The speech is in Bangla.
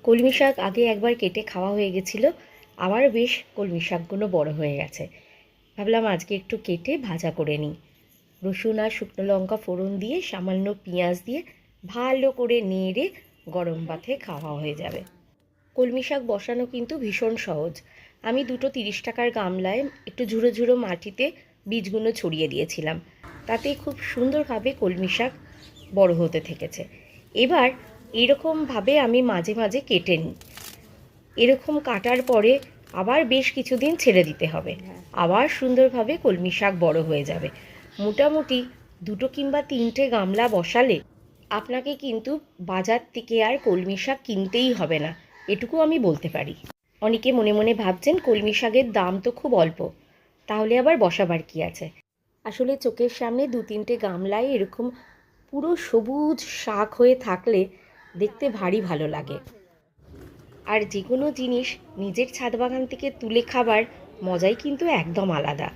কলমি শাক আগে একবার কেটে খাওয়া হয়ে গেছিলো, আবার বেশ কলমি শাকগুলো বড় হয়ে গেছে। ভাবলাম আজকে একটু কেটে ভাজা করে নিই। রসুন আর শুকনো লঙ্কা ফোড়ন দিয়ে সামান্য পেঁয়াজ দিয়ে ভালো করে নেড়ে গরম ভাতে খাওয়া হয়ে যাবে। কলমি শাক বসানো কিন্তু ভীষণ সহজ। আমি দুটো 30 টাকার গামলায় একটু ঝুড়ো ঝুড়ো মাটিতে বীজগুলো ছড়িয়ে দিয়েছিলাম, তাতে খুব সুন্দরভাবে কলমি শাক বড় হতে থেকেছে। এবার এরকমভাবে আমি মাঝে মাঝে কেটে নিই। এরকম কাটার পরে আবার বেশ কিছুদিন ছেড়ে দিতে হবে, আবার সুন্দরভাবে কলমি শাক বড় হয়ে যাবে। মোটামুটি 2 কিংবা 3টে গামলা বসালে আপনাকে কিন্তু বাজার থেকে আর কলমি শাক কিনতেই হবে না, এটুকু আমি বলতে পারি। অনেকে মনে মনে ভাবছেন কলমি শাকের দাম তো খুব অল্প, তাহলে আবার বসাবার কি আছে। আসলে চোখের সামনে 2-3টে গামলায় এরকম পুরো সবুজ শাক হয়ে থাকলে দেখতে ভারী ভালো লাগে। আর যে কোনো জিনিস নিজের ছাদ বাগান থেকে তুলে খাবার মজাই কিন্তু একদম আলাদা।